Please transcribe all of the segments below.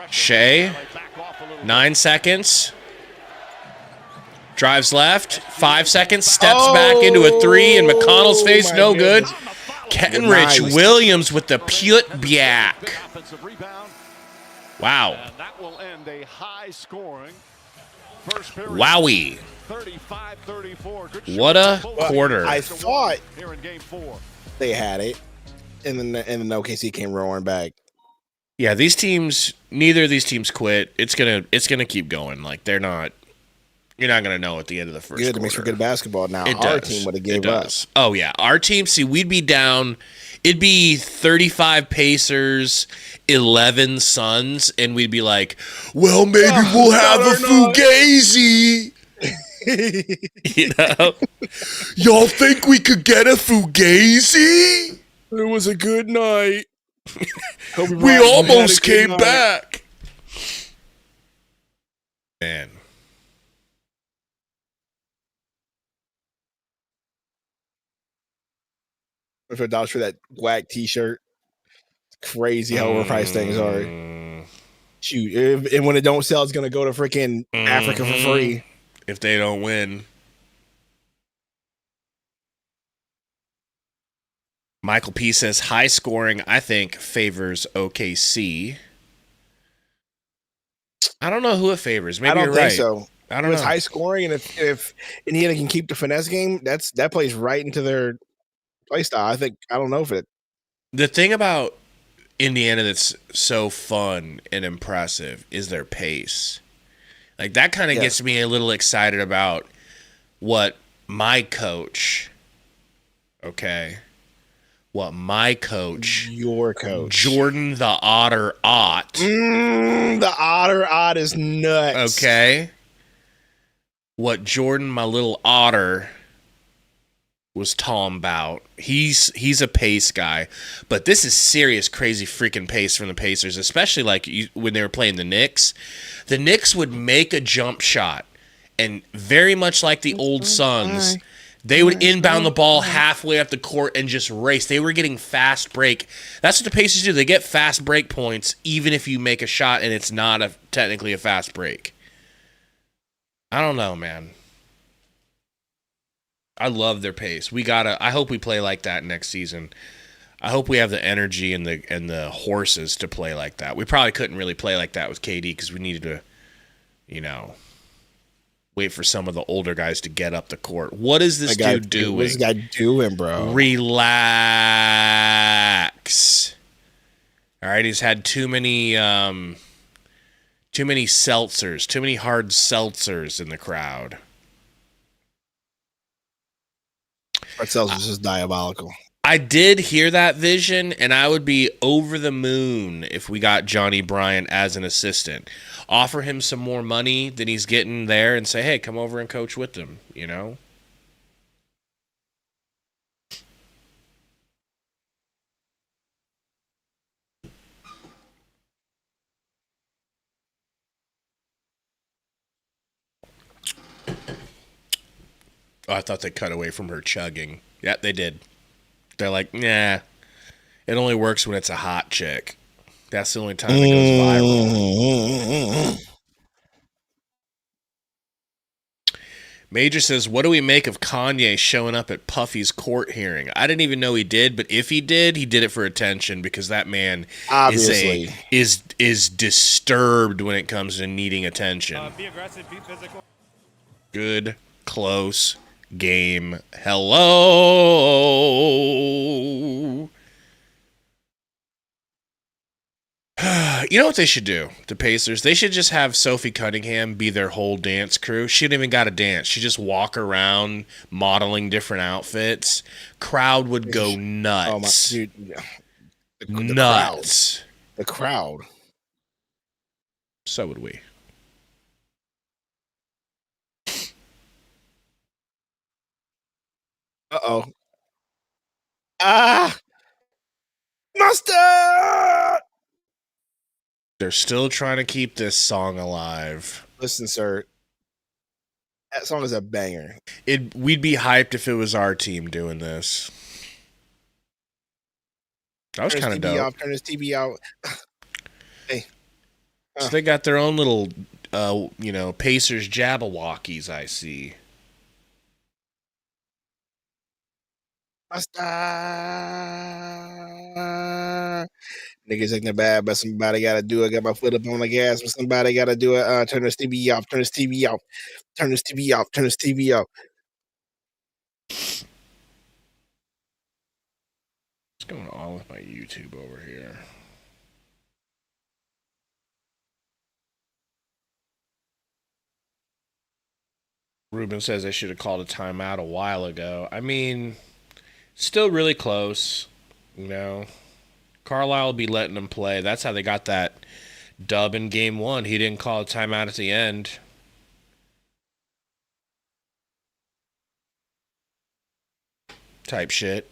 Shea, 9 seconds. Drives left, 5 seconds, steps back into a 3, and McConnell's face, no good. Kenrich Williams with the putback. Wow. Wowie. What a quarter. I thought they had it, and then OKC came roaring back. Yeah, these teams, neither of these teams quit. It's gonna keep going. Like, they're not. You're not gonna know at the end of the first quarter. Good, it makes for good basketball now. Our team would have gave up. Oh yeah, our team. See, we'd be down. It'd be 35 Pacers, 11 Suns, and we'd be like, "Well, maybe we'll have a fugazi." You know, y'all think we could get a fugazi? It was a good night. We almost came back. Man. For $1 for that whack T-shirt. Crazy how overpriced things are. Shoot, and when it don't sell, it's gonna go to freaking Africa for free if they don't win. Michael P says high scoring, I think, favors OKC. I don't know who it favors. Maybe you're right. I don't think so. I don't know. It's high scoring, and if Indiana can keep the finesse game, that plays right into their play style. I don't know if it. The thing about Indiana that's so fun and impressive is their pace. Like, that kind of gets me a little excited about what my coach, your coach, Jordan the Otter Ott. The Otter Ott is nuts. Okay. What Jordan, my little otter, was talking about. He's a pace guy, but this is serious, crazy freaking pace from the Pacers, especially when they were playing the Knicks. The Knicks would make a jump shot, and very much like the old Suns, they would inbound the ball halfway up the court and just race. They were getting fast break. That's what the Pacers do. They get fast break points even if you make a shot and it's not technically a fast break. I don't know, man. I love their pace. I hope we play like that next season. I hope we have the energy and the horses to play like that. We probably couldn't really play like that with KD because we needed to, wait for some of the older guys to get up the court. What is this dude doing? What's this guy doing, bro? Relax. All right, he's had too many seltzers, too many hard seltzers in the crowd. Hard seltzers is diabolical. I did hear that vision, and I would be over the moon if we got Johnny Bryant as an assistant. Offer him some more money than he's getting there and say, hey, come over and coach with them, Oh, I thought they cut away from her chugging. Yeah, they did. They're like, nah, it only works when it's a hot chick. That's the only time it goes viral. Major says, what do we make of Kanye showing up at Puffy's court hearing? I didn't even know he did, but if he did it for attention because that man obviously is disturbed when it comes to needing attention. Be aggressive, be physical. Good, close game. Hello. You know what they should do, the Pacers? They should just have Sophie Cunningham be their whole dance crew. She didn't even got to dance. She just walk around modeling different outfits. Crowd would go nuts. Oh my, dude. Nuts. The crowd. So would we. Uh-oh. Mustard! They're still trying to keep this song alive. Listen, sir. That song is a banger. We'd be hyped if it was our team doing this. That was kind of dope. Turn his TV out. Hey. So they got their own little, Pacers Jabberwockies, I see. Niggas ain't bad, but somebody got to do it. Got my foot up on the gas, but somebody got to do it. Turn this TV off. Turn this TV off. Turn this TV off. Turn this TV off. What's going on with my YouTube over here? Ruben says they should have called a timeout a while ago. I mean, still really close, Carlisle will be letting them play. That's how they got that dub in game 1. He didn't call a timeout at the end. Type shit.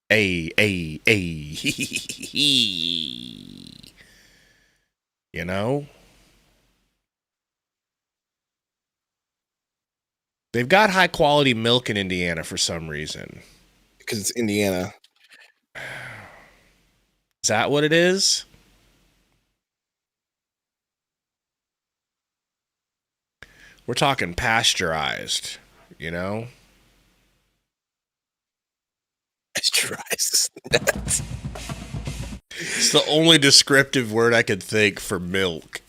Hey. They've got high quality milk in Indiana for some reason. Because it's Indiana. Is that what it is? We're talking pasteurized, Pasteurized. Nuts. It's the only descriptive word I could think for milk.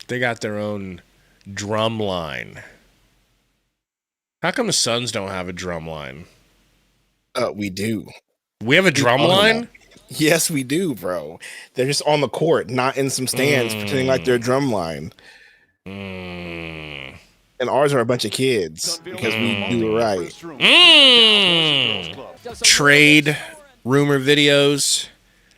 They got their own drum line. How come the Suns don't have a drum line? We do. We have a drum line? Yes, we do, bro. They're just on the court, not in some stands, pretending like they're a drum line. And ours are a bunch of kids because we do it right. Trade rumor videos.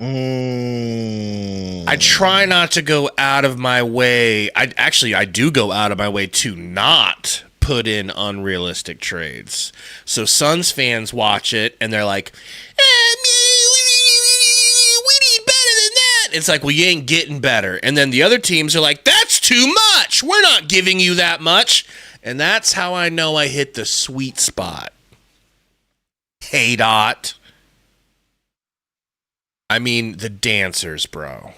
I try not to go out of my way. I do go out of my way to not put in unrealistic trades. So Suns fans watch it and they're like, we need better than that. It's like, well, you ain't getting better. And then the other teams are like, that's too much. We're not giving you that much. And that's how I know I hit the sweet spot. Hey, Dot. I mean, the dancers, bro.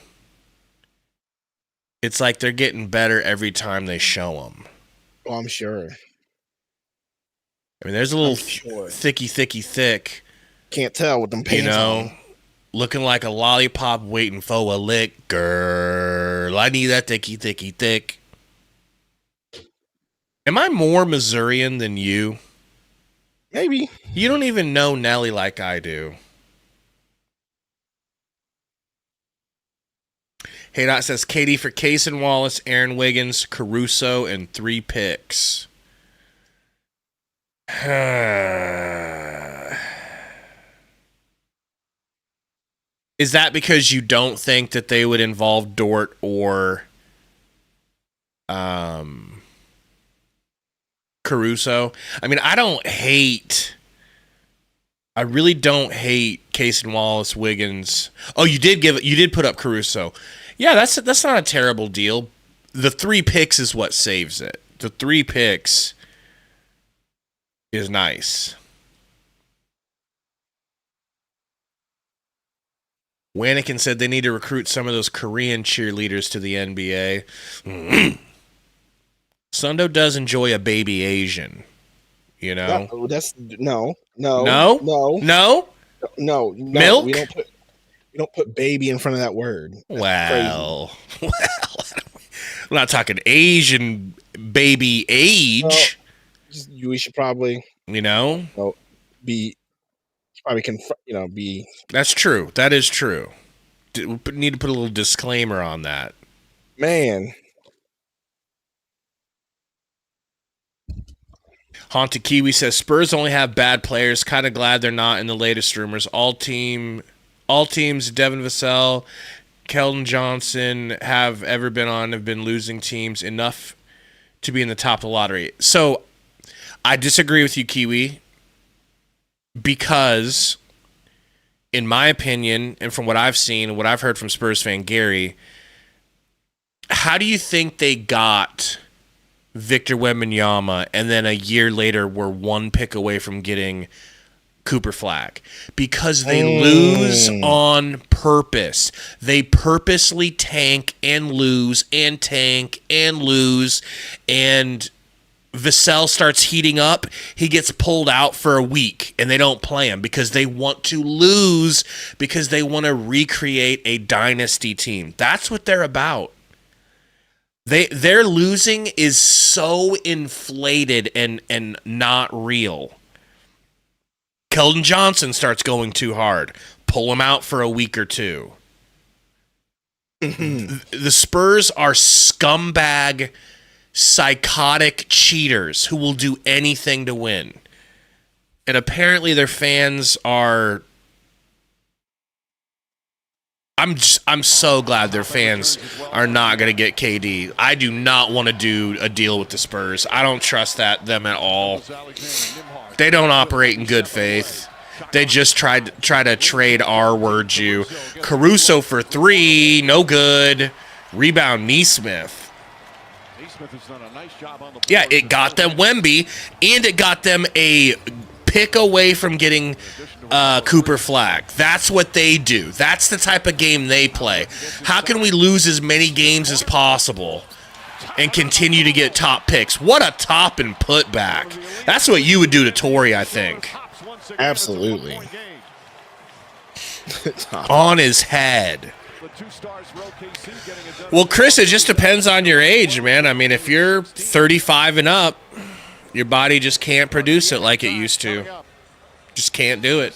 It's like they're getting better every time they show them. Oh, I'm sure. I mean, there's a little thick. Can't tell with them pants on. Looking like a lollipop waiting for a lick. Girl, I need that thick. Am I more Missourian than you? Maybe. You don't even know Nelly like I do. Hey Dot says KD for Case and Wallace, Aaron Wiggins, Caruso, and 3 picks. Is that because you don't think that they would involve Dort or Caruso? I mean, I really don't hate Case and Wallace, Wiggins. Oh, you did put up Caruso. Yeah, that's not a terrible deal. The 3 picks is what saves it. The 3 picks is nice. Wanikin said they need to recruit some of those Korean cheerleaders to the NBA. Sundo does enjoy a baby Asian, No, that's no. Milk? We don't put baby in front of that word. Well, I'm not talking Asian baby age. Well, we should probably, be probably be. That's true. That is true. We need to put a little disclaimer on that. Man. Haunted Kiwi says Spurs only have bad players. Kind of glad they're not in the latest rumors. All teams, Devin Vassell, Keldon Johnson have ever been on have been losing teams enough to be in the top of the lottery. So I disagree with you, Kiwi, because in my opinion, and from what I've seen and what I've heard from Spurs fan Gary, how do you think they got Victor Wembanyama and then a year later were one pick away from getting Cooper Flag? Because they lose on purpose. They purposely tank and lose and tank and lose, and Vassell starts heating up. He gets pulled out for a week, and they don't play him because they want to lose, because they want to recreate a dynasty team. That's what they're about. Their losing is so inflated and not real. Keldon Johnson starts going too hard. Pull him out for a week or two. The Spurs are scumbag, psychotic cheaters who will do anything to win. And apparently their fans are... I'm so glad their fans are not going to get KD. I do not want to do a deal with the Spurs. I don't trust them at all. They don't operate in good faith. They just try to trade R-word you. Caruso for 3, no good. Rebound Neesmith. Yeah, it got them Wemby, and it got them a pick away from getting Cooper Flag. That's what they do. That's the type of game they play. How can we lose as many games as possible and continue to get top picks? What a top and put back. That's what you would do to Torrey, I think. Absolutely. On his head. Well, Chris, it just depends on your age, man. I mean, if you're 35 and up, your body just can't produce it like it used to. Just can't do it.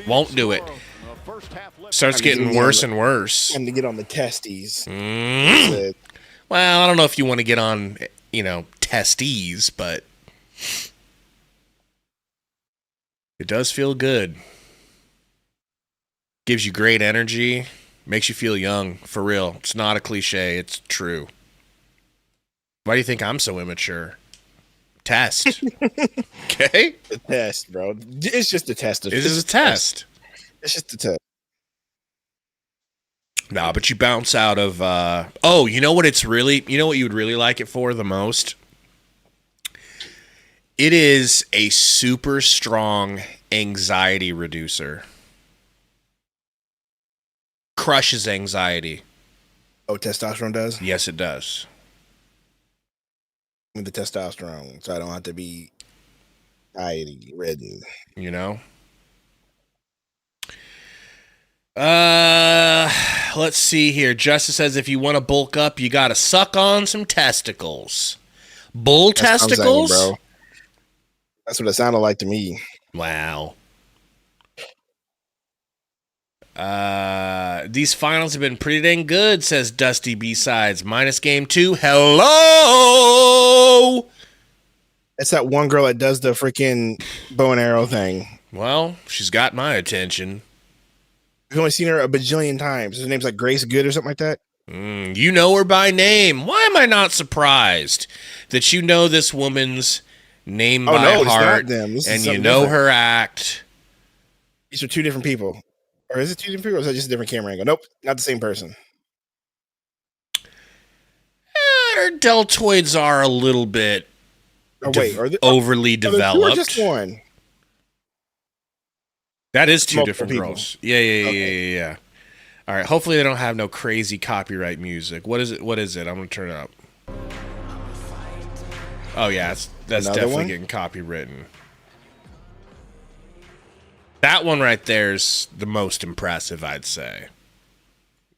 Won't do it. Starts getting worse and worse. Time to get on the testes. Well, I don't know if you want to get on, testes, but it does feel good. Gives you great energy. Makes you feel young, for real. It's not a cliche. It's true. Why do you think I'm so immature? Test. Okay? The test, bro. It's just a test. This is a test. It's just a test. Nah, but you bounce out of... you know what you would really like it for the most? It is a super strong anxiety reducer. Crushes anxiety. Oh, testosterone does? Yes, it does. With the testosterone, so I don't have to be anxiety ridden. Let's see here. Justice says if you want to bulk up, you got to suck on some testicles. Bull testicles? Bro. That's what it sounded like to me. Wow. These finals have been pretty dang good, says Dusty B-Sides. Minus game 2. Hello! It's that one girl that does the freaking bow and arrow thing. Well, she's got my attention. I've only seen her a bajillion times. Her name's like Grace Good or something like that. You know her by name. Why am I not surprised that you know this woman's name by heart and you know her act? These are two different people. Or is it two different people, or is that just a different camera angle? Nope, not the same person. Her deltoids are a little bit overly developed. Two or just one? That is two different girls. Yeah. All right, hopefully they don't have no crazy copyright music. What is it? I'm going to turn it up. Oh, yeah, that's definitely getting copywritten. That one right there is the most impressive, I'd say.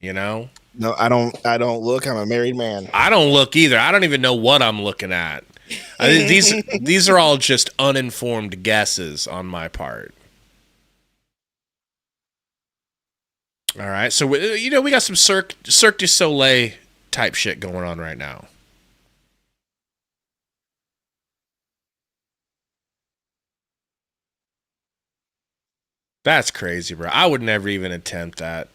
No, I don't look. I'm a married man. I don't look either. I don't even know what I'm looking at. These are all just uninformed guesses on my part. All right, so we got some Cirque du Soleil type shit going on right now. That's crazy, bro. I would never even attempt that.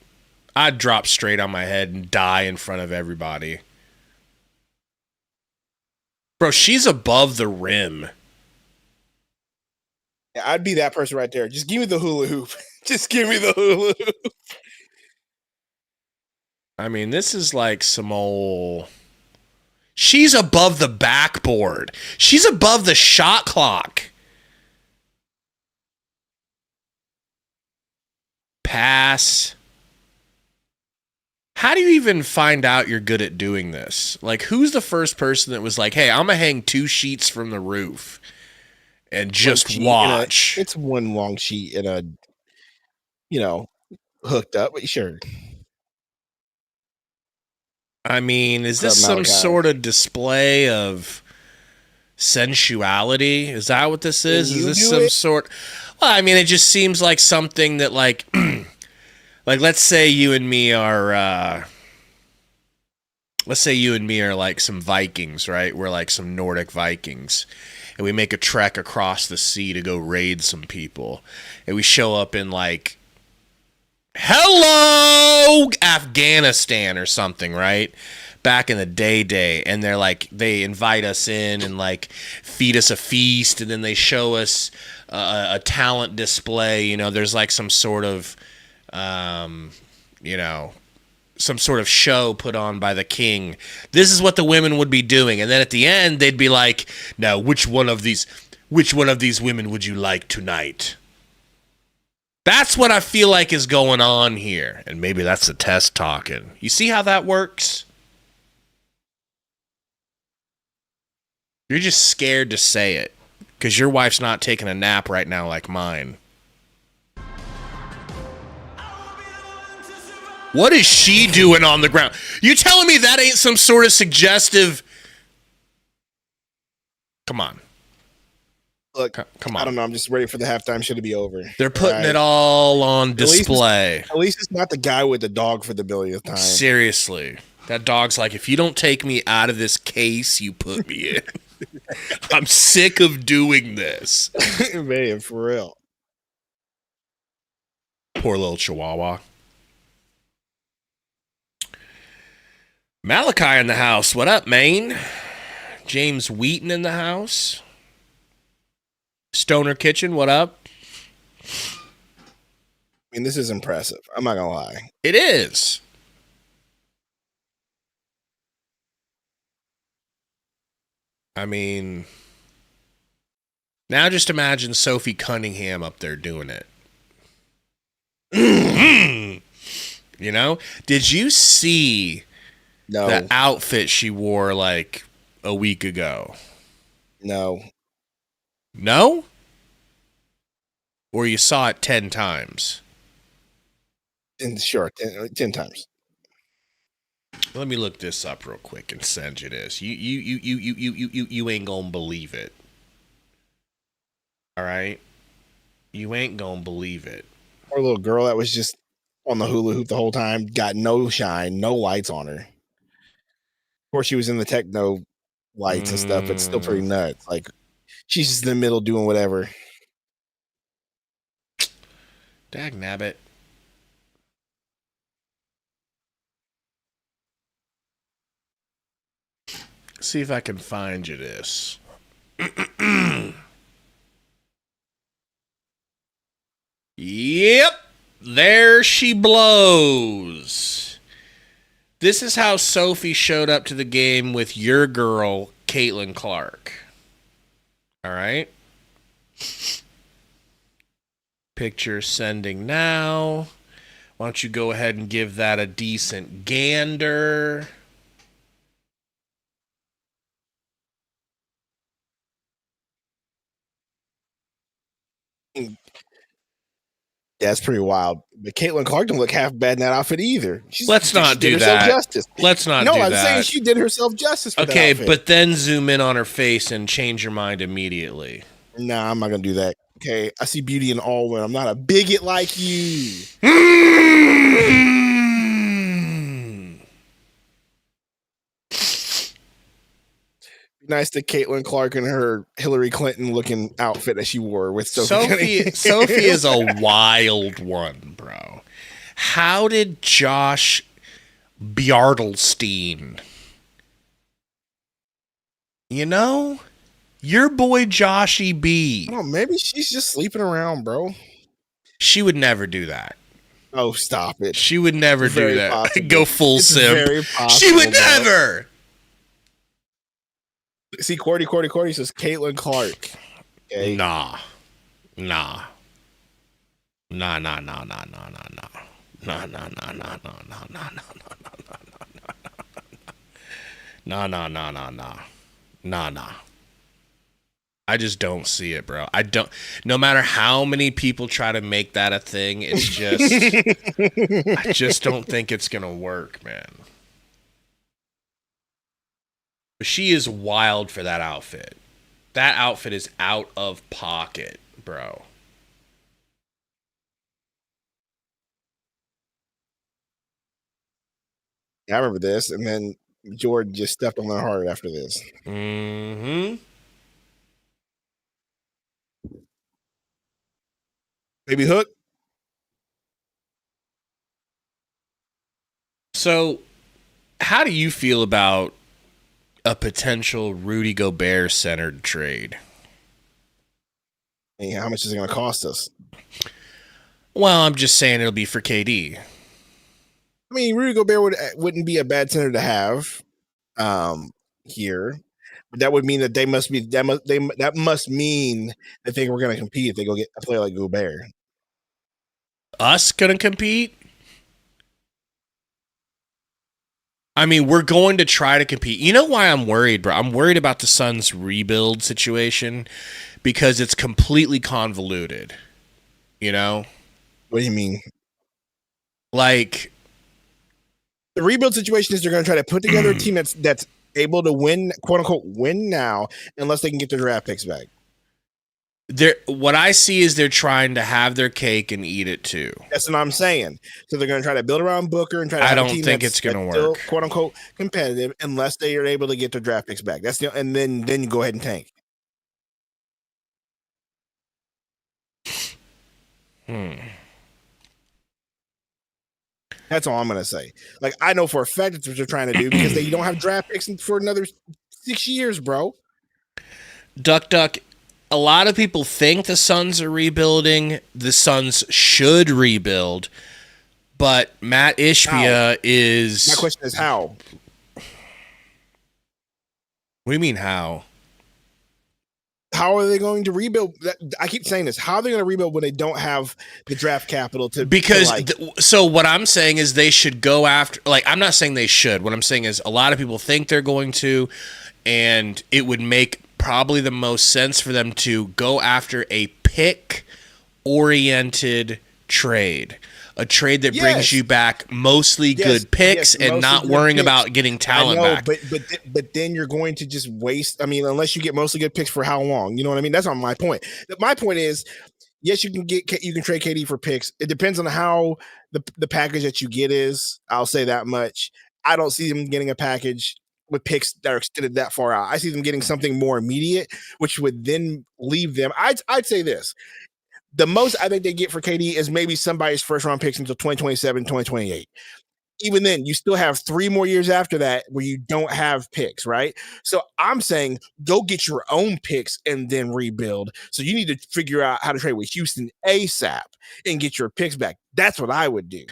I'd drop straight on my head and die in front of everybody. Bro, she's above the rim. Yeah, I'd be that person right there. Just give me the hula hoop. Just give me the hula hoop. I mean, this is like some old. She's above the backboard. She's above the shot clock. Pass. How do you even find out you're good at doing this? Like, who's the first person that was like, hey, I'm going to hang 2 sheets from the roof and just watch? It's one long sheet and a, hooked up, but sure. I mean, is this some sort of display of sensuality? Is that what this is? Is this some sort? Well, I mean, it just seems like something that, like, like let's say you and me are like some Vikings, right? We're like some Nordic Vikings, and we make a trek across the sea to go raid some people, and we show up in like, hello, Afghanistan or something, right? Back in the day, and they're like, they invite us in and like feed us a feast, and then they show us a talent display. You know, there's like some sort of, some sort of show put on by the king. This is what the women would be doing, and then at the end they'd be like, now which one of these women would you like tonight? That's what I feel like is going on here. And maybe that's the test talking. You see how that works? You're just scared to say it because your wife's not taking a nap right now like mine. What is she doing on the ground? You telling me that ain't some sort of suggestive? Come on. Look, come on. I don't know. I'm just ready for the halftime show to be over. They're putting it all on display. At least it's not the guy with the dog for the billionth time. Seriously. That dog's like, if you don't take me out of this case you put me in, I'm sick of doing this. Man, for real. Poor little chihuahua. Malachi in the house. What up, Maine? James Wheaton in the house. Stoner Kitchen, what up? I mean, this is impressive. I'm not going to lie. It is. I mean, now just imagine Sophie Cunningham up there doing it. You know? Did you see the outfit she wore like a week ago? No? Or you saw it 10 times? Sure, 10 times. Let me look this up real quick and send you this. You ain't gonna believe it. All right? You ain't gonna believe it. Poor little girl that was just on the hula hoop the whole time, got no shine, no lights on her. Of course, she was in the techno lights and stuff, but still pretty nuts. Like, she's just in the middle doing whatever. Dag nabbit. See if I can find you this. Yep. There she blows. This is how Sophie showed up to the game with your girl, Caitlin Clark. All right. Picture sending now. Why don't you go ahead and give that a decent gander? Yeah, it's pretty wild. But Caitlin Clark don't look half bad in that outfit either. Let's not do that. Justice. Let's not do that. No, I'm saying she did herself justice for that outfit. Okay, but then zoom in on her face and change your mind immediately. Nah, I'm not going to do that. Okay, I see beauty in all women. I'm not a bigot like you. Nice to Caitlin Clark in her Hillary Clinton looking outfit that she wore with Sophie. Sophie is a wild one, bro. How did Josh Bjartelstein, your boy Joshy B? Oh, maybe she's just sleeping around, bro. She would never do that. Oh, stop it. She would never do that. Possible. Go full it's simp. Very possible, she would bro. never. See, Cordy says Caitlin Clark. Okay. Nah. I just don't see it, bro. I don't. No matter how many people try to make that a thing, it's just. I just don't think it's gonna work, man. But she is wild for that outfit. That outfit is out of pocket, bro. I remember this, and then Jordan just stepped on their heart after this. Mm-hmm. Baby Hook. So, how do you feel about a potential Rudy Gobert centered trade? Hey, how much is it going to cost us? Well, I'm just saying it'll be for KD. I mean, Rudy Gobert wouldn't be a bad center to have here. But that would mean that they must be that must mean they think we're going to compete if they go get a player like Gobert. Us gonna compete? I mean, we're going to try to compete. You know why I'm worried, bro? I'm worried about the Suns' rebuild situation because it's completely convoluted. You know? What do you mean? Like, the rebuild situation is they're going to try to put together a team that's able to win, quote unquote, win now, unless they can get their draft picks back. What I see is they're trying to have their cake and eat it too. That's what I'm saying. So they're going to try to build around Booker and try to. I don't think it's going to work, quote unquote, competitive, unless they are able to get their draft picks back. That's and then you go ahead and tank. That's all I'm going to say. Like, I know for a fact that's what they're trying to do because they don't have draft picks for another 6 years, bro. Duck. A lot of people think the Suns are rebuilding. The Suns should rebuild. But Matt Ishbia is... My question is how? What do you mean how? How are they going to rebuild? I keep saying this. How are they going to rebuild when they don't have the draft capital to? Because so what I'm saying is they should go after. Like, I'm not saying they should. What I'm saying is a lot of people think they're going to, and it would make probably the most sense for them to go after a pick-oriented trade. A trade that brings you back mostly good picks and not worrying about getting talent back. But then you're going to just waste. I mean, unless you get mostly good picks for how long? You know what I mean? That's not my point. My point is, yes, you can trade KD for picks. It depends on how the package that you get is. I'll say that much. I don't see them getting a package with picks that are extended that far out. I see them getting something more immediate, which would then leave them. I'd say this. The most I think they get for KD is maybe somebody's first round picks until 2027, 2028. Even then, you still have 3 more years after that where you don't have picks, right? So I'm saying go get your own picks and then rebuild. So you need to figure out how to trade with Houston ASAP and get your picks back. That's what I would do.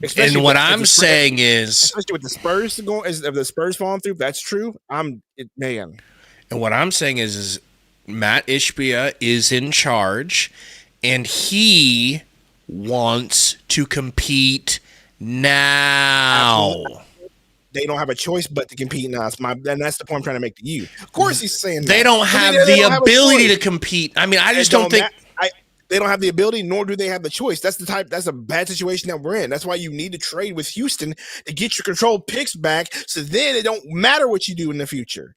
Especially and what I'm saying is, especially with the Spurs going, if the Spurs falling through, that's true. Man. And what I'm saying is Matt Ishbia is in charge. And he wants to compete now. They don't have a choice but to compete now. And that's the point I'm trying to make to you. Of course, he's saying they don't have the ability to compete. I mean, I just don't think they don't have the ability, nor do they have the choice. That's a bad situation that we're in. That's why you need to trade with Houston to get your controlled picks back. So then it don't matter what you do in the future.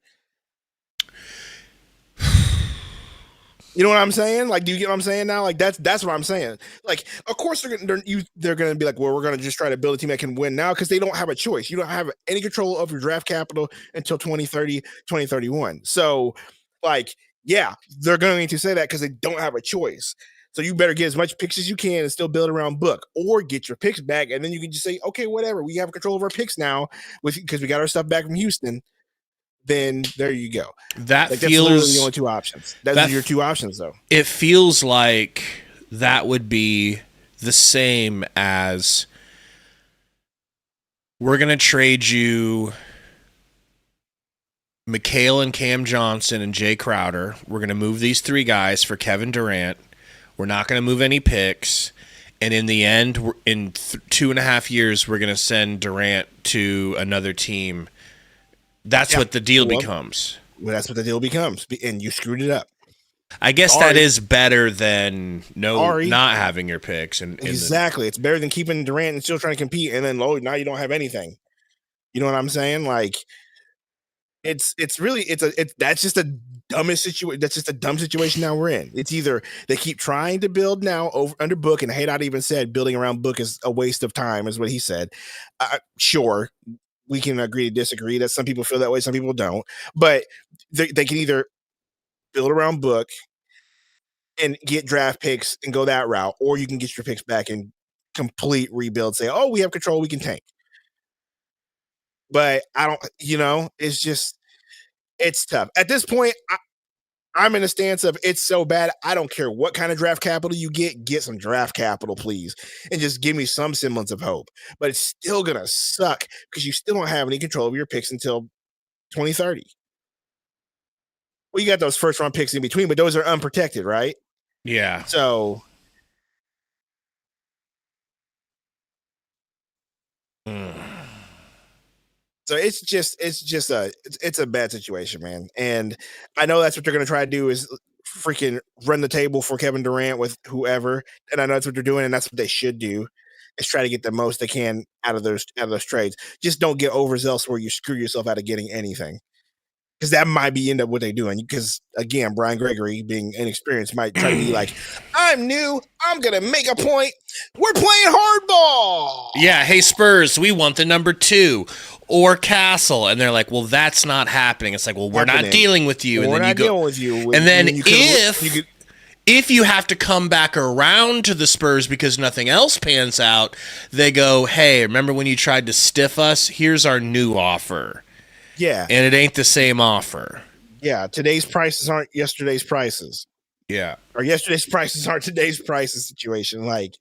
You know what I'm saying? Like, do you get what I'm saying now? Like, that's what I'm saying. Like, of course they're going to be like, well, we're going to just try to build a team that can win now because they don't have a choice. You don't have any control of your draft capital until 2030, 2031. So, like, yeah, they're going to say that because they don't have a choice. So you better get as much picks as you can and still build around Book, or get your picks back, and then you can just say, okay, whatever, we have control of our picks now because we got our stuff back from Houston. Then there you go. That's literally the only 2 options. Those are your 2 options, though. It feels like that would be the same as we're going to trade you Mikhail and Cam Johnson and Jay Crowder. We're going to move these three guys for Kevin Durant. We're not going to move any picks. And in the end, in 2.5 years, we're going to send Durant to another team. That's what the deal becomes. Well, that's what the deal becomes. And you screwed it up. I guess that is better than not having your picks. Exactly. It's better than keeping Durant and still trying to compete. And then, now you don't have anything. You know what I'm saying? Like, that's just a dumbest situation. That's just a dumb situation now we're in. It's either they keep trying to build now under Book, and Haydot even said building around Book is a waste of time, is what he said. Sure, we can agree to disagree. That some people feel that way, some people don't. But they can either build around Book and get draft picks and go that route, or you can get your picks back and complete rebuild. Say, we have control, we can tank. But I don't, it's tough. At this point, I'm in a stance of it's so bad. I don't care what kind of draft capital you get some draft capital, please. And just give me some semblance of hope. But it's still going to suck because you still don't have any control of your picks until 2030. Well, you got those first round picks in between, but those are unprotected, right? Yeah. So. So it's a bad situation, man. And I know that's what they're going to try to do is freaking run the table for Kevin Durant with whoever. And I know that's what they're doing. And that's what they should do, is try to get the most they can out of those trades. Just don't get overzealous where you screw yourself out of getting anything. Because that might end up what they're doing. Because, again, Brian Gregory, being inexperienced, might try to be like, I'm new. I'm going to make a point. We're playing hardball. Yeah, hey, Spurs, we want the number 2 or Castle. And they're like, well, that's not happening. It's like, well, we're not dealing with you. We're and then not dealing with you. And then if you have to come back around to the Spurs because nothing else pans out, they go, hey, remember when you tried to stiff us? Here's our new offer. Yeah. And it ain't the same offer. Yeah. Today's prices aren't yesterday's prices. Yeah. Or yesterday's prices aren't today's prices situation. Like,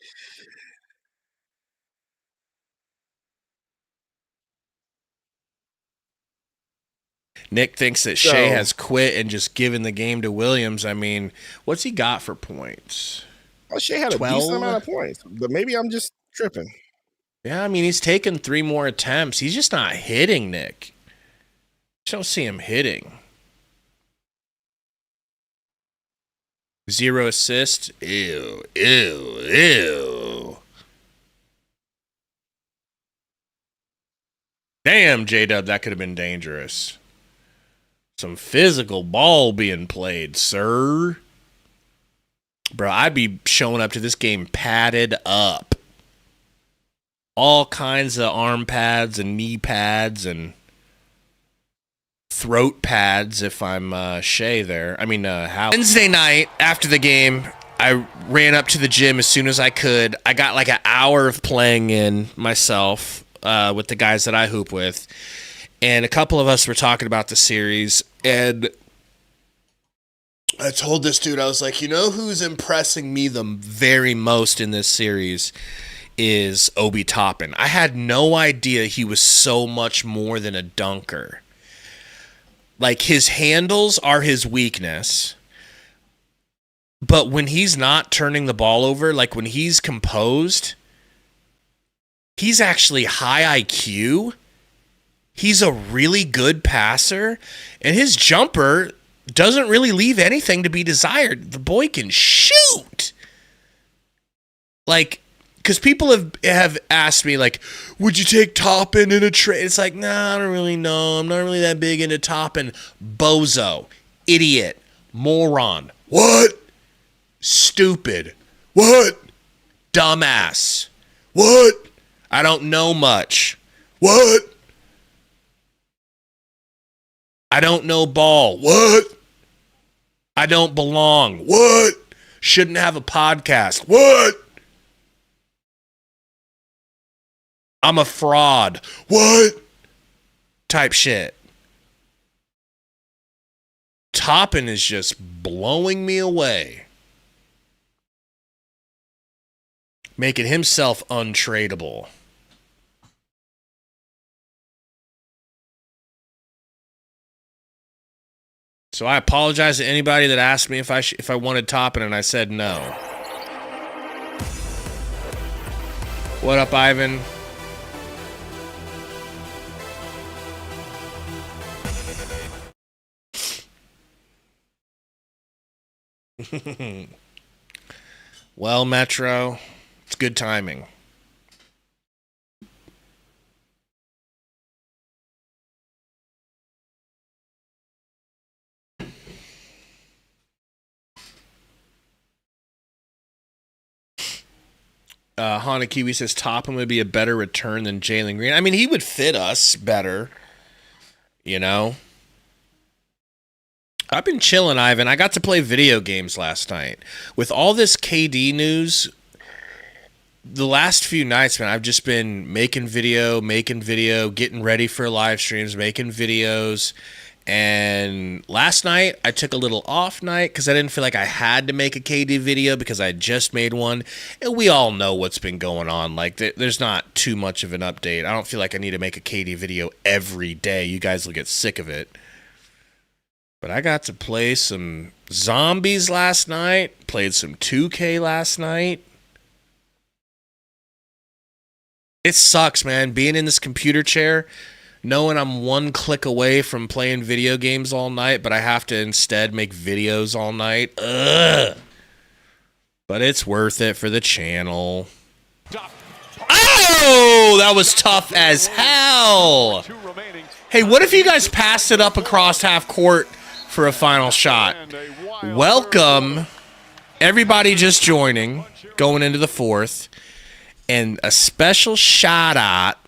Nick thinks that Shea has quit and just given the game to Williams. I mean, what's he got for points? Well, Shea had 12? A decent amount of points, but maybe I'm just tripping. Yeah, I mean, he's taken 3 more attempts. He's just not hitting, Nick. Just don't see him hitting. 0 assists. Ew. Damn, J-Dub, that could have been dangerous. Some physical ball being played, sir. Bro, I'd be showing up to this game padded up. All kinds of arm pads and knee pads and throat pads if I'm Shea there. I mean, how? Wednesday night after the game, I ran up to the gym as soon as I could. I got like an hour of playing in myself with the guys that I hoop with. And a couple of us were talking about the series. And I told this dude, I was like, you know who's impressing me the very most in this series is Obi Toppin. I had no idea he was so much more than a dunker. Like, his handles are his weakness. But when he's not turning the ball over, like when he's composed, he's actually high IQ. He's a really good passer. And his jumper doesn't really leave anything to be desired. The boy can shoot. Like, because people have asked me, like, would you take Toppin in a trade? It's like, nah, I don't really know. I'm not really that big into Toppin. Bozo. Idiot. Moron. What? Stupid. What? Dumbass. What? I don't know much. What? I don't know ball. What? I don't belong. What? Shouldn't have a podcast. What? I'm a fraud. What? Type shit. Toppin is just blowing me away. making himself untradeable. So I apologize to anybody that asked me if I wanted Toppin, and I said no. What up, Ivan? Well, Metro, it's good timing. Hana Kiwi says Topham would be a better return than Jalen Green. I mean, he would fit us better, you know? I've been chilling, Ivan. I got to play video games last night. With all this KD news, the last few nights, man, I've just been making video, getting ready for live streams, making videos. And last night, I took a little off night because I didn't feel like I had to make a KD video because I just made one. And we all know what's been going on. Like, there's not too much of an update. I don't feel like I need to make a KD video every day. You guys will get sick of it. But I got to play some zombies last night, played some 2K last night. It sucks, man, being in this computer chair, knowing I'm one click away from playing video games all night, but I have to instead make videos all night. Ugh. But it's worth it for the channel. Oh, that was tough as hell. Hey, what if you guys passed it up across half court for a final shot? Welcome, everybody just joining, going into the fourth. And a special shout out,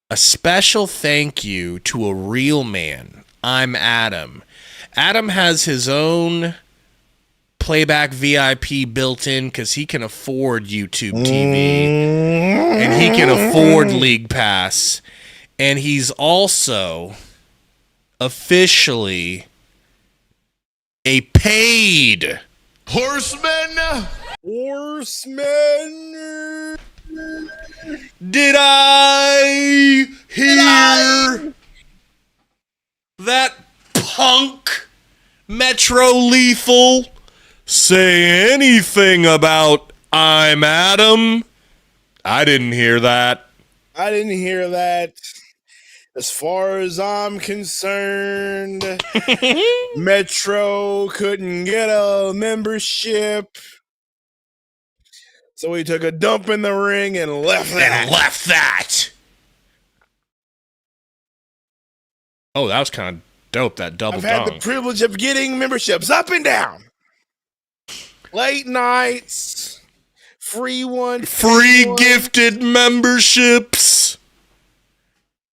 a special thank you to a real man. I'm Adam. Adam has his own playback VIP built in because he can afford YouTube TV and he can afford League Pass. And he's also officially a paid horseman. Horsemen. Did I hear that punk Metro Lethal say anything about I'm Adam? I didn't hear that. I didn't hear that. As far as I'm concerned, Metro couldn't get a membership. So he took a dump in the ring and left that. Oh, that was kind of dope, that double I've had dunk. the privilege of getting memberships up and down. Late nights, free gifted memberships.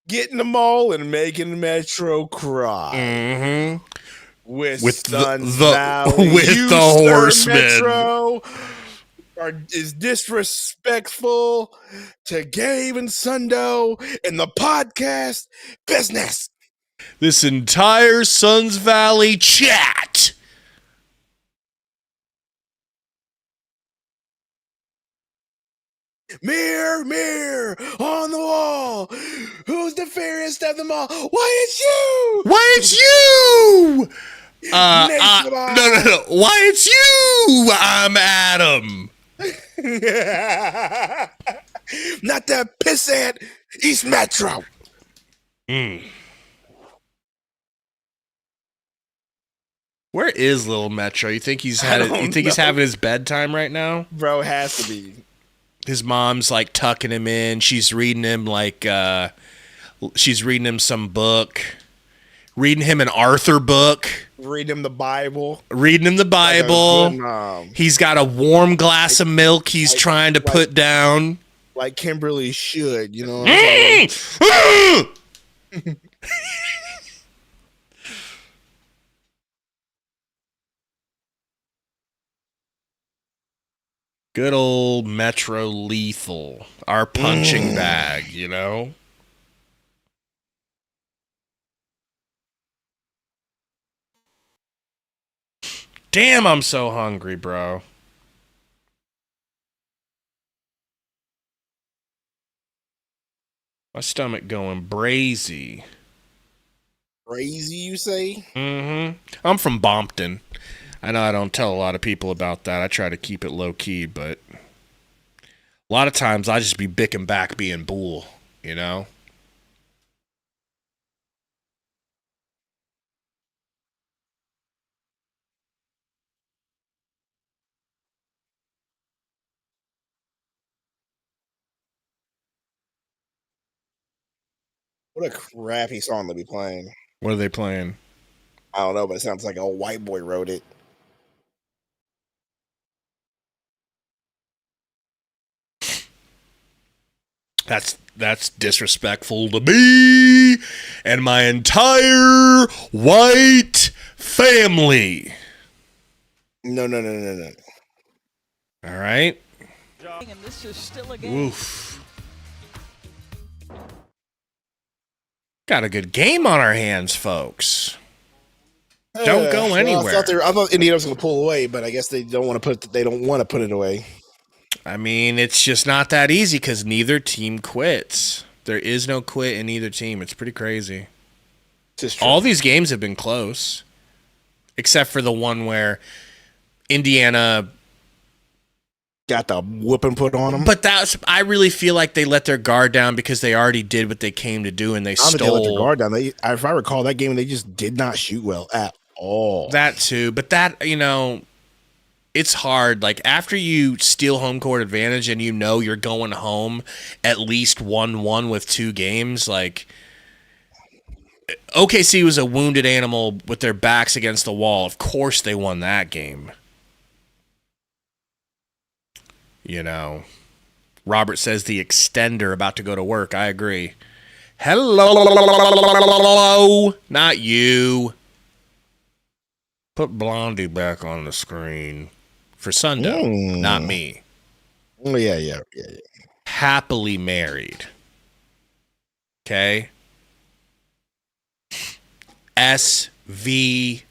Getting them all and making Metro cry. Mm-hmm. With the horsemen. Metro is disrespectful to Gabe and Sundo in the podcast business. This entire Suns Valley chat. Mirror, mirror on the wall. Who's the fairest of them all? Why, it's you! Why, it's you! No. Why, it's you! I'm Adam. Not that pissant East Metro. Where is Little Metro? You think he's having his bedtime right now? Bro, has to be. His mom's like tucking him in. She's reading him some book. Reading him an Arthur book. Reading him the Bible. Like he's got a warm glass of milk he's trying to put down. Like Kimberly should, you know what I'm saying? Good old Metro Lethal. Our punching bag, you know? Damn, I'm so hungry, bro. My stomach going brazy. Crazy, you say? Mm-hmm. I'm from Bompton. I know I don't tell a lot of people about that. I try to keep it low key, but a lot of times I just be bicking back being bull, you know? What a crappy song to be playing. What are they playing? I don't know, but it sounds like a white boy wrote it. That's disrespectful to me and my entire white family. No. All right? And this is still a game. Oof. Got a good game on our hands, folks. Don't go anywhere. I thought Indiana was going to pull away, but I guess they don't want to put it away. I mean, it's just not that easy because neither team quits. There is no quit in either team. It's pretty crazy. All these games have been close, except for the one where Indiana got the whooping put on them. But I really feel like they let their guard down because they already did what they came to do, and they stole. They let their guard down. If I recall that game, they just did not shoot well at all. That too, but that, it's hard. Like, after you steal home court advantage and you're going home at least 1-1 with 2 games, like, OKC was a wounded animal with their backs against the wall. Of course they won that game. Robert says the extender about to go to work. I agree. Hello. Not you. Put Blondie back on the screen. For Sundo, not me. Oh, yeah. Happily married. Okay? SVP.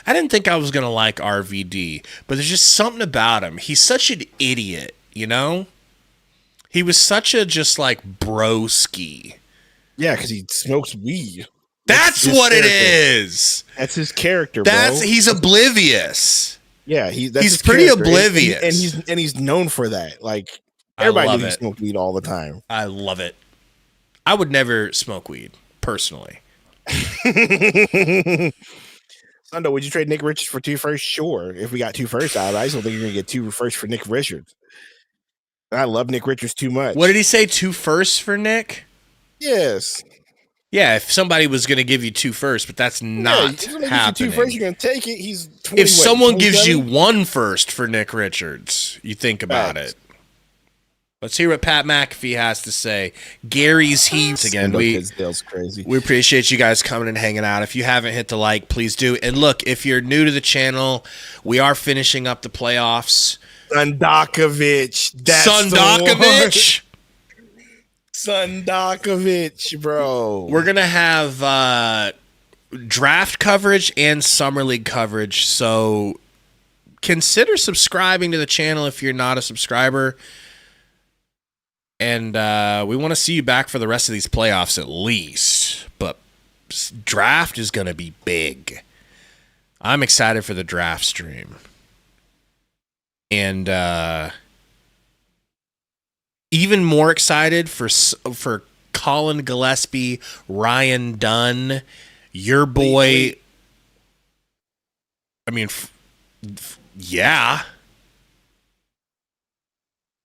I didn't think I was going to like RVD, but there's just something about him. He's such an idiot, He was such a just like broski. Yeah, because he smokes weed. That's what it is. That's his character, bro. He's oblivious. Yeah, he's pretty oblivious. And he's known for that. Like, everybody knew he smoked weed all the time. I love it. I would never smoke weed, personally. Sundo, would you trade Nick Richards for 2 firsts? Sure. If we got 2 firsts out, I just don't think you're going to get 2 firsts for Nick Richards. And I love Nick Richards too much. What did he say? 2 firsts for Nick? Yes. Yeah, if somebody was going to give you 2 firsts, but that's not happening. 2 firsts, you're going to take it. He's 20, if someone gives you 1 first for Nick Richards, you think about it. Let's hear what Pat McAfee has to say. Gary's Heaps again. We appreciate you guys coming and hanging out. If you haven't hit the like, please do. And look, if you're new to the channel, we are finishing up the playoffs. Sundakovich. Sundakovich, bro. We're going to have draft coverage and summer league coverage. So consider subscribing to the channel if you're not a subscriber. And we want to see you back for the rest of these playoffs at least. But draft is going to be big. I'm excited for the draft stream. And even more excited for Colin Gillespie, Ryan Dunn, your boy. I mean, yeah.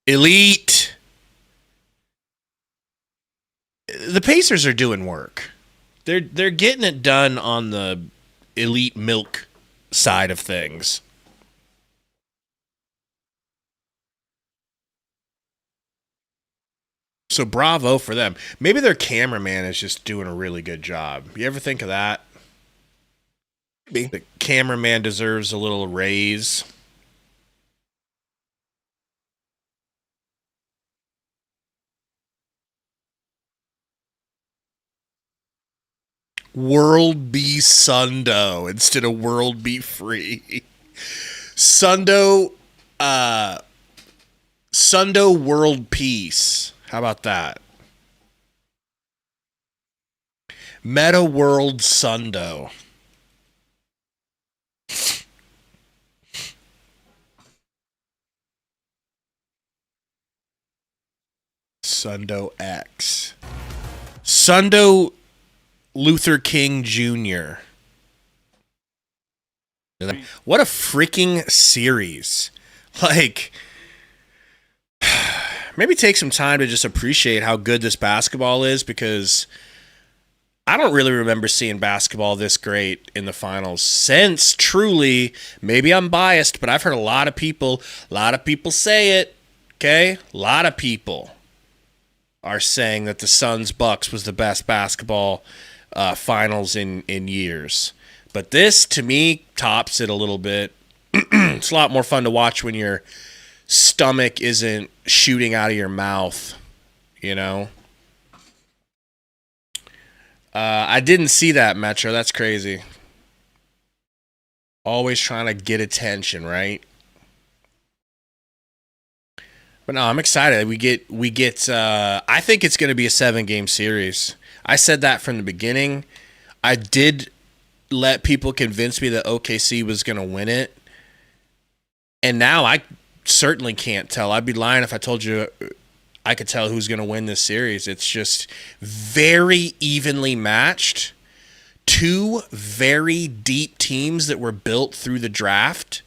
Elite. The Pacers are doing work. They're getting it done on the elite milk side of things. So bravo for them. Maybe their cameraman is just doing a really good job. You ever think of that? The cameraman deserves a little raise. World be Sundo instead of World be free. Sundo Sundo World Peace. How about that? Meta World Sundo. Sundo X. Sundo Luther King Jr. What a freaking series. Like, maybe take some time to just appreciate how good this basketball is, because I don't really remember seeing basketball this great in the finals since, truly, maybe I'm biased, but I've heard a lot of people say it, okay? A lot of people are saying that the Suns-Bucks was the best basketball finals in years. But this, to me, tops it a little bit. It's a lot more fun to watch when your stomach isn't shooting out of your mouth, you know? I didn't see that, Metro. That's crazy. Always trying to get attention, right? But no, I'm excited. We get. I think it's going to be a 7-game series. I said that from the beginning. I did let people convince me that OKC was going to win it, and now I certainly can't tell. I'd be lying if I told you I could tell who's going to win this series. It's just very evenly matched. Two very deep teams that were built through the draft.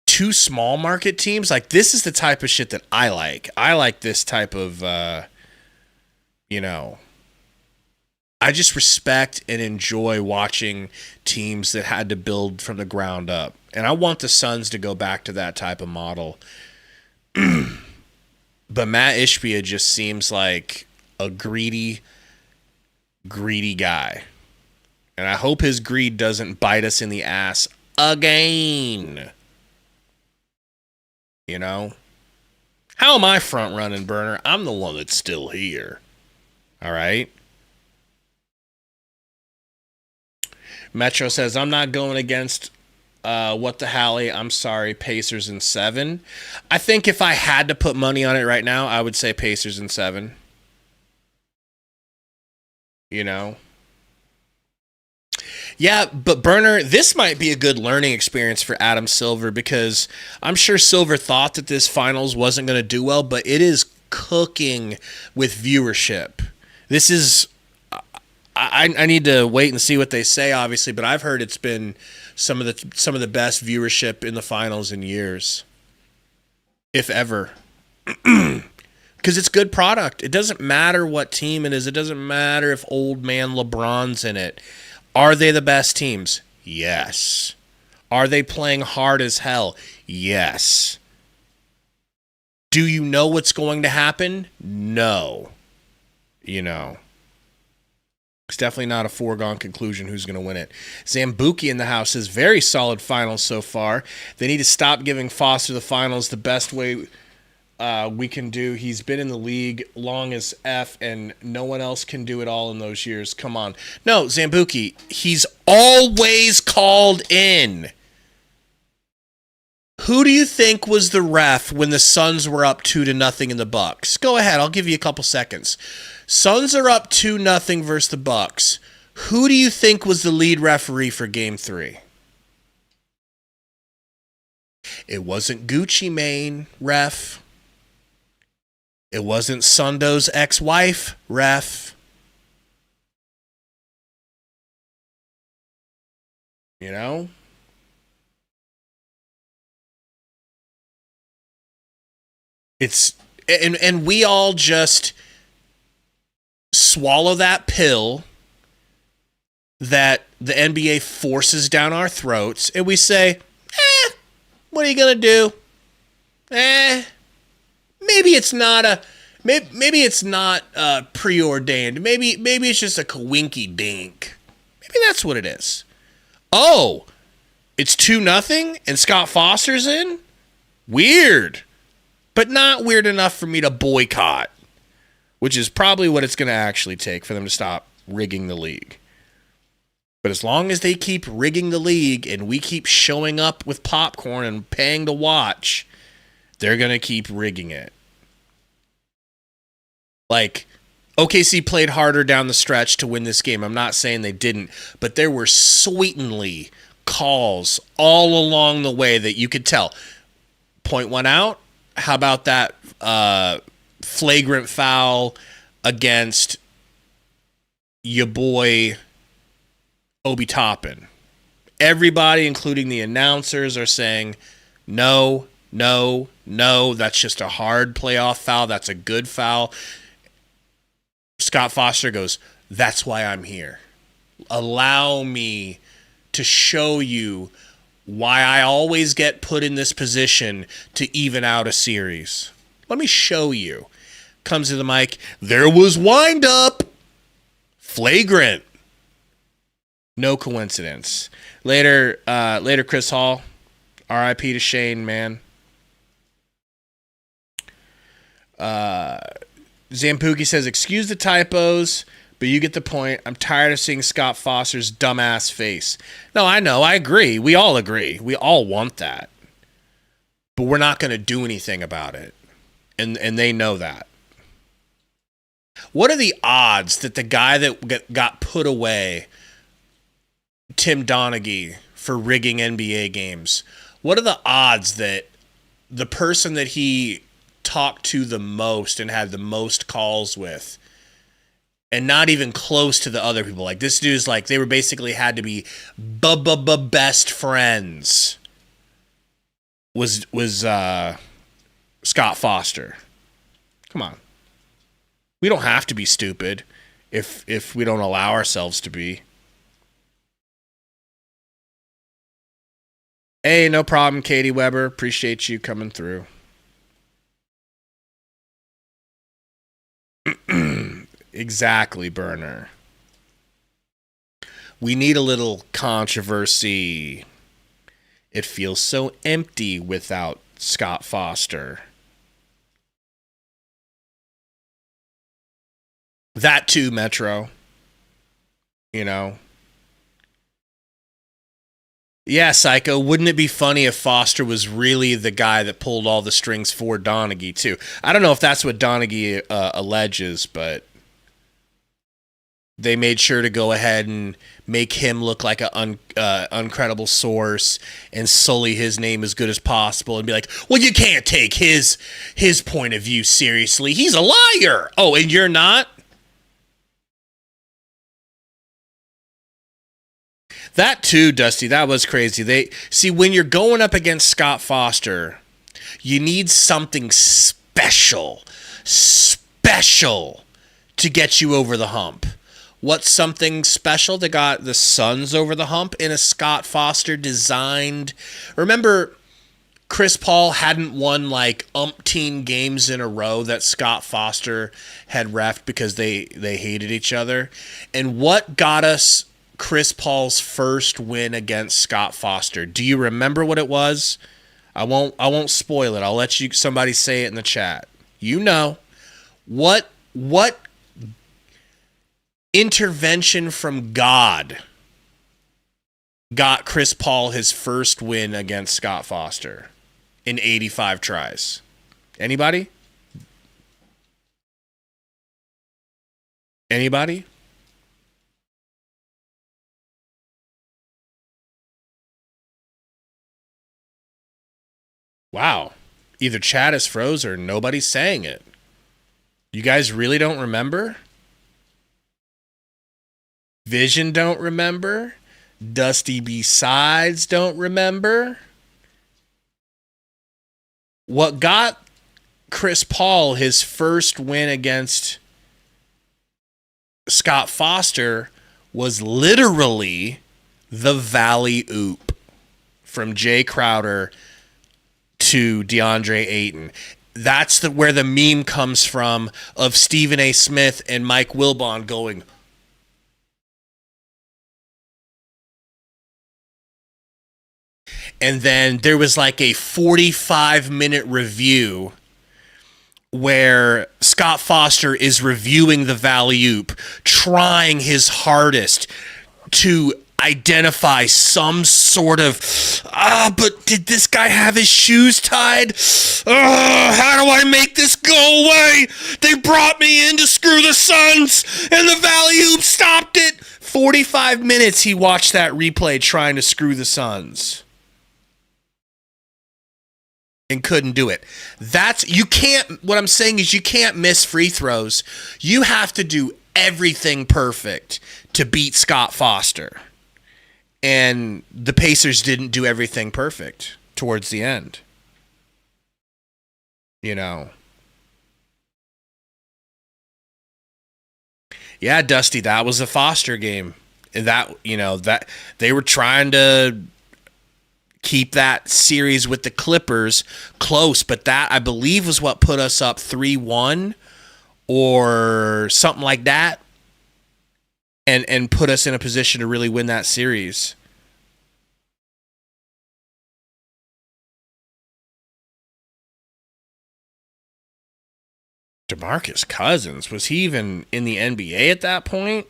Two small market teams. Like, this is the type of shit that I like. I like this type of, I just respect and enjoy watching teams that had to build from the ground up. And I want the Suns to go back to that type of model. But Matt Ishbia just seems like a greedy guy. And I hope his greed doesn't bite us in the ass again. You know? How am I front running, Burner? I'm the one that's still here. All right? Metro says, I'm not going against what the Halley. I'm sorry, Pacers in 7. I think if I had to put money on it right now, I would say Pacers in 7. You know? Yeah, but Burner, this might be a good learning experience for Adam Silver, because I'm sure Silver thought that this finals wasn't going to do well, but it is cooking with viewership. This is... I need to wait and see what they say, obviously, but I've heard it's been some of the best viewership in the finals in years, if ever. Because it's good product. It doesn't matter what team it is. It doesn't matter if old man LeBron's in it. Are they the best teams? Yes. Are they playing hard as hell? Yes. Do you know what's going to happen? No. You know. It's definitely not a foregone conclusion who's going to win it. Zambuki in the house says, very solid finals so far. They need to stop giving Foster the finals the best way we can do. He's been in the league long as F, and no one else can do it all in those years. Come on. No, Zambuki, he's always called in. Who do you think was the ref when the Suns were up 2-0 in the Bucks? Go ahead, I'll give you a couple seconds. Suns are up 2-0 versus the Bucks. Who do you think was the lead referee for Game 3? It wasn't Gucci Mane, ref. It wasn't Sundo's ex-wife, ref. You know? It's... And we all just... swallow that pill that the NBA forces down our throats, and we say, what are you gonna do? Maybe it's not preordained. Maybe it's just a coinky dink. Maybe that's what it is. Oh, it's 2-0 and Scott Foster's in? Weird. But not weird enough for me to boycott. Which is probably what it's going to actually take for them to stop rigging the league. But as long as they keep rigging the league and we keep showing up with popcorn and paying to watch, They're going to keep rigging it. Like, OKC played harder down the stretch to win this game. I'm not saying they didn't, but there were sweetenly calls all along the way that you could tell. Point one out. How about that flagrant foul against your boy Obi Toppin? Everybody, including the announcers, are saying, no, no, no, that's just a hard playoff foul. That's a good foul. Scott Foster goes, that's why I'm here. Allow me to show you why I always get put in this position to even out a series. Let me show you. Comes to the mic. There was wind up. Flagrant. No coincidence. Later, Chris Hall. R.I.P. to Shane, man. Zampuki says, excuse the typos, but you get the point. I'm tired of seeing Scott Foster's dumbass face. No, I know. I agree. We all agree. We all want that. But we're not going to do anything about it. And they know that. What are the odds that the guy that got put away, Tim Donaghy, for rigging NBA games, what are the odds that the person that he talked to the most and had the most calls with, and not even close to the other people, like this dude's like, they were basically had to be best friends, was Scott Foster? Come on. We don't have to be stupid if we don't allow ourselves to be. Hey, no problem, Katie Weber. Appreciate you coming through. Exactly, Burner. We need a little controversy. It feels so empty without Scott Foster. That too, Metro. You know. Yeah, Psycho. Wouldn't it be funny if Foster was really the guy that pulled all the strings for Donaghy, too? I don't know if that's what Donaghy alleges, but they made sure to go ahead and make him look like an uncredible source and sully his name as good as possible and be like, well, you can't take his point of view seriously. He's a liar. Oh, and you're not? That too, Dusty, that was crazy. They see, when you're going up against Scott Foster, you need something special to get you over the hump. What's something special that got the Suns over the hump in a Scott Foster designed? Remember, Chris Paul hadn't won like umpteen games in a row that Scott Foster had reffed because they hated each other. And what got us Chris Paul's first win against Scott Foster? Do you remember what it was? I won't spoil it. I'll let somebody say it in the chat. You know. What intervention from God got Chris Paul his first win against Scott Foster in 85 tries? Anybody? Anybody? Wow. Either chat is froze or nobody's saying it. You guys really don't remember? Vision don't remember? Dusty B-Sides don't remember? What got Chris Paul his first win against Scott Foster was literally the Valley Oop from Jay Crowder to DeAndre Ayton. That's where the meme comes from of Stephen A. Smith and Mike Wilbon going, and then there was like a 45-minute review where Scott Foster is reviewing the Valley Oop, trying his hardest to identify some sort of, but did this guy have his shoes tied? How do I make this go away? They brought me in to screw the Suns, and the Valley Hoop stopped it. 45 minutes he watched that replay trying to screw the Suns. And couldn't do it. What I'm saying is you can't miss free throws. You have to do everything perfect to beat Scott Foster. And the Pacers didn't do everything perfect towards the end. You know. Yeah, Dusty, that was a Foster game. And that they were trying to keep that series with the Clippers close, but that, I believe, was what put us up 3-1 or something like that, and put us in a position to really win that series. DeMarcus Cousins, was he even in the NBA at that point?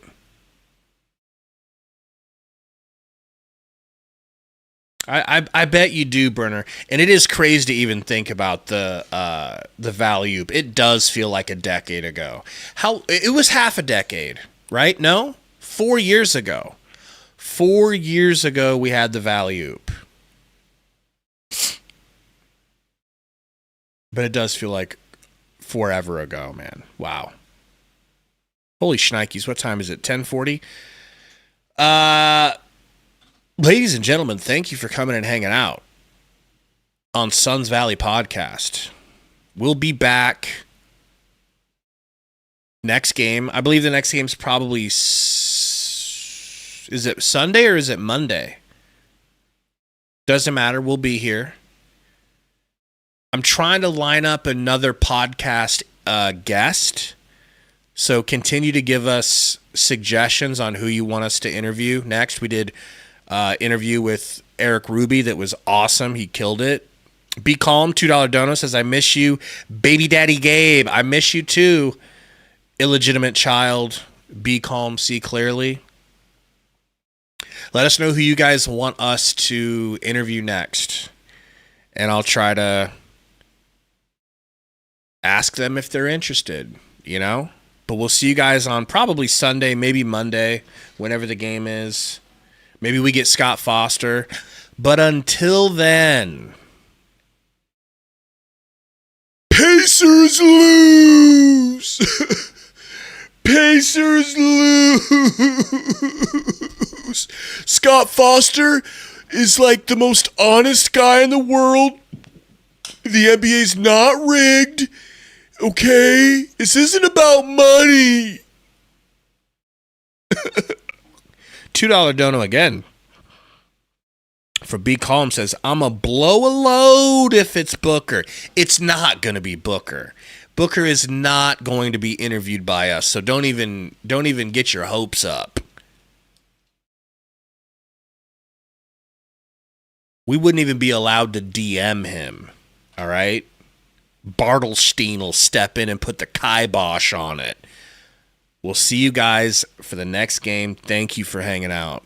I bet you do, Burner. And it is crazy to even think about the value. It does feel like a decade ago. It was half a decade, right? No? 4 years ago. 4 years ago we had the value. But it does feel like forever ago, man. Wow. Holy shnikes, what time is it? 10:40? Ladies and gentlemen, thank you for coming and hanging out on Suns Valley Podcast. We'll be back next game. I believe the next game's probably... Is it Sunday or is it Monday? Doesn't matter. We'll be here. I'm trying to line up another podcast guest. So continue to give us suggestions on who you want us to interview next. We did... interview with Eric Ruby that was awesome. He killed it. Be Calm, $2 dono, says, I miss you. Baby Daddy Gabe, I miss you too. Illegitimate Child, Be Calm, See Clearly. Let us know who you guys want us to interview next. And I'll try to ask them if they're interested, you know? But we'll see you guys on probably Sunday, maybe Monday, whenever the game is. Maybe we get Scott Foster. But until then, Pacers lose! Pacers lose! Scott Foster is like the most honest guy in the world. The NBA's not rigged. Okay? This isn't about money. $2 dono again. For Be Calm says, I'm a blow a load if it's Booker. It's not going to be Booker. Booker is not going to be interviewed by us, so don't even get your hopes up. We wouldn't even be allowed to DM him. All right? Bartelstein will step in and put the kibosh on it. We'll see you guys for the next game. Thank you for hanging out.